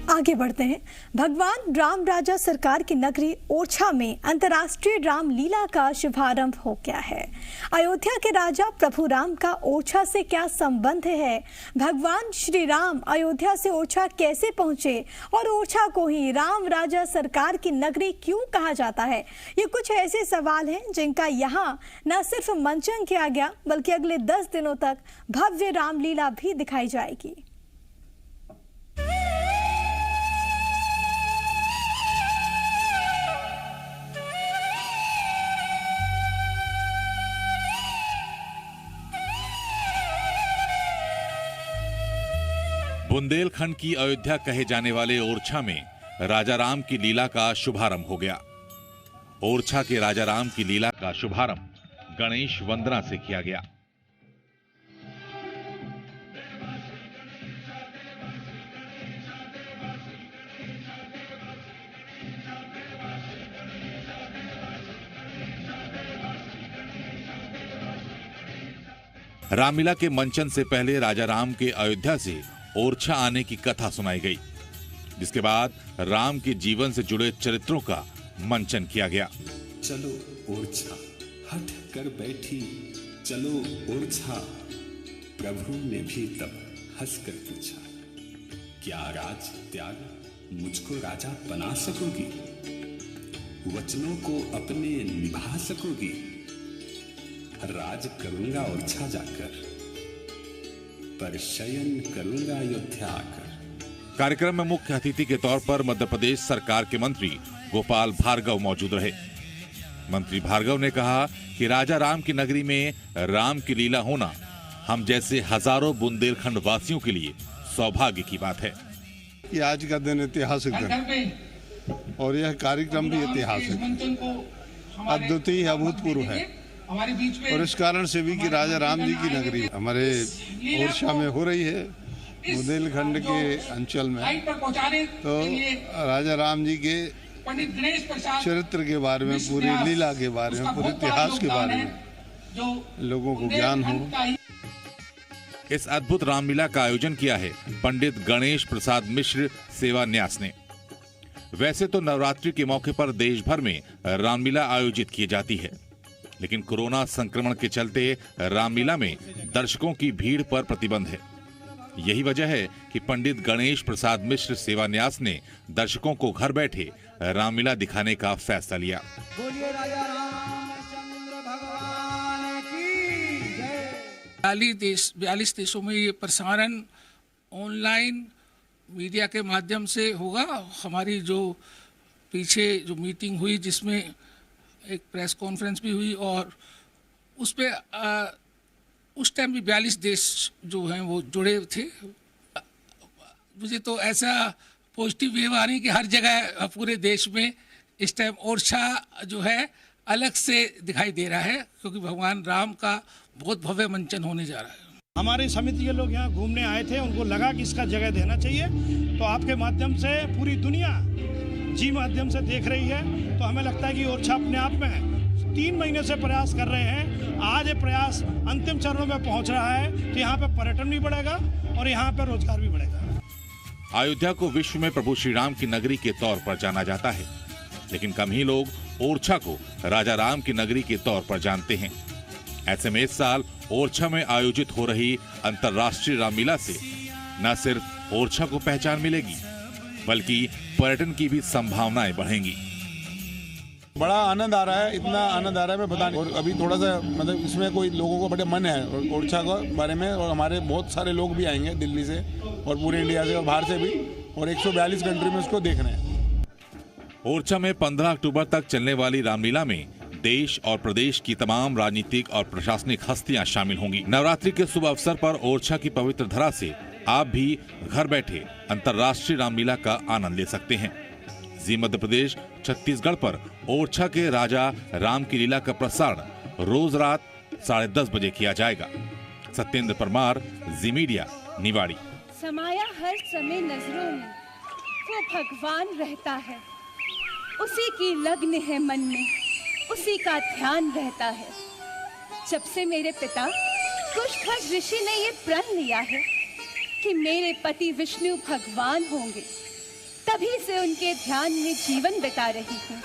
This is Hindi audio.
आगे बढ़ते हैं। भगवान राम राजा सरकार की नगरी ओरछा में अंतर्राष्ट्रीय रामलीला का शुभारंभ हो गया है। अयोध्या के राजा प्रभु राम का ओरछा से क्या संबंध है? भगवान श्री राम अयोध्या से ओरछा कैसे पहुंचे और ओरछा को ही राम राजा सरकार की नगरी क्यों कहा जाता है? ये कुछ ऐसे सवाल हैं जिनका यहाँ न सिर्फ मंचन किया गया बल्कि अगले 10 दिनों तक भव्य रामलीला भी दिखाई जाएगी। बुंदेलखंड की अयोध्या कहे जाने वाले ओरछा में राजा राम की लीला का शुभारंभ हो गया। ओरछा के राजा राम की लीला का शुभारंभ गणेश वंदना से किया गया। रामलीला के मंचन से पहले राजा राम के अयोध्या से ओरछा आने की कथा सुनाई गई, जिसके बाद राम के जीवन से जुड़े चरित्रों का मंचन किया गया। चलो ओरछा हट कर बैठी, चलो ओरछा, प्रभु ने भी तब हंस कर पूछा, क्या राज त्याग मुझको राजा बना सकोगी? वचनों को अपने निभा सकोगी? राज करूंगा ओरछा जाकर, पर शयन करूंगा अयोध्या आकर। कार्यक्रम में मुख्य अतिथि के तौर पर मध्य प्रदेश सरकार के मंत्री गोपाल भार्गव मौजूद रहे। मंत्री भार्गव ने कहा कि राजा राम की नगरी में राम की लीला होना हम जैसे हजारों बुंदेलखंड वासियों के लिए सौभाग्य की बात है। ये आज का दिन ऐतिहासिक दिन और यह कार्यक्रम भी ऐतिहासिक, अद्वितीय, अभूतपूर्व है और इस कारण से भी कि राजा राम जी की नगरी हमारे ओरछा में हो रही है, बुंदेलखंड के अंचल में। तो राजा राम जी के चरित्र के बारे में, पूरी लीला के बारे में, पूरे इतिहास के बारे में लोगों को ज्ञान हो। इस अद्भुत रामलीला का आयोजन किया है पंडित गणेश प्रसाद मिश्र सेवा न्यास ने। वैसे तो नवरात्रि के मौके पर देश भर में रामलीला आयोजित की जाती है, लेकिन कोरोना संक्रमण के चलते रामलीला में दर्शकों की भीड़ पर प्रतिबंध है। यही वजह है कि पंडित गणेश प्रसाद मिश्र सेवा न्यास ने दर्शकों को घर बैठे रामलीला दिखाने का फैसला लिया। 42 देशों में ये प्रसारण ऑनलाइन मीडिया के माध्यम से होगा। हमारी जो पीछे जो मीटिंग हुई जिसमें एक प्रेस कॉन्फ्रेंस भी हुई और उस पे उस टाइम भी 42 देश जो हैं वो जुड़े थे। मुझे तो ऐसा पॉजिटिव वेव आ रही कि हर जगह पूरे देश में इस टाइम ओरछा जो है अलग से दिखाई दे रहा है, क्योंकि भगवान राम का बहुत भव्य मंचन होने जा रहा है। हमारी समिति के लोग यहाँ घूमने आए थे, उनको लगा कि इसका जगह देना चाहिए, तो आपके माध्यम से पूरी दुनिया जी माध्यम से देख रही है, तो हमें लगता है कि ओरछा अपने आप में 3 महीने से प्रयास कर रहे हैं। आज ये प्रयास अंतिम चरणों में पहुंच रहा है, तो यहाँ पे पर्यटन भी बढ़ेगा और यहाँ पे रोजगार भी बढ़ेगा। अयोध्या को विश्व में प्रभु श्री राम की नगरी के तौर पर जाना जाता है, लेकिन कम ही लोग ओरछा को राजा राम की नगरी के तौर पर जानते हैं। ऐसे में इस साल ओरछा में आयोजित हो रही अंतर्राष्ट्रीय रामलीला से न सिर्फ ओरछा को पहचान मिलेगी बल्कि पर्यटन की भी संभावनाएं बढ़ेंगी। बड़ा आनंद आ रहा है, इतना आनंद आ रहा है मैं बता नहीं। और अभी थोड़ा सा मतलब इसमें कोई लोगों को बड़े मन है ओरछा के बारे में, और हमारे बहुत सारे लोग भी आएंगे दिल्ली से और पूरे इंडिया से और बाहर से भी, और 142 कंट्री में उसको देख रहे हैं। ओरछा में 15 अक्टूबर तक चलने वाली रामलीला में देश और प्रदेश की तमाम राजनीतिक और प्रशासनिक हस्तियां शामिल होंगी। नवरात्रि के शुभ अवसर पर ओरछा की पवित्र धरा से आप भी घर बैठे अंतर्राष्ट्रीय रामलीला का आनंद ले सकते हैं। जी मध्य प्रदेश छत्तीसगढ़ पर ओरछा के राजा राम की लीला का प्रसारण रोज रात 10:30 बजे किया जाएगा। सत्येंद्र परमार, जी मीडिया, निवाड़ी। समाया हर समय नजरों में वो भगवान रहता है, उसी की लग्न है मन में, उसी का ध्यान रहता है। जब से मेरे पिता कुशध्वज ऋषि ने ये प्रण लिया है कि मेरे पति विष्णु भगवान होंगे, तभी से उनके ध्यान में जीवन बिता रही हूँ।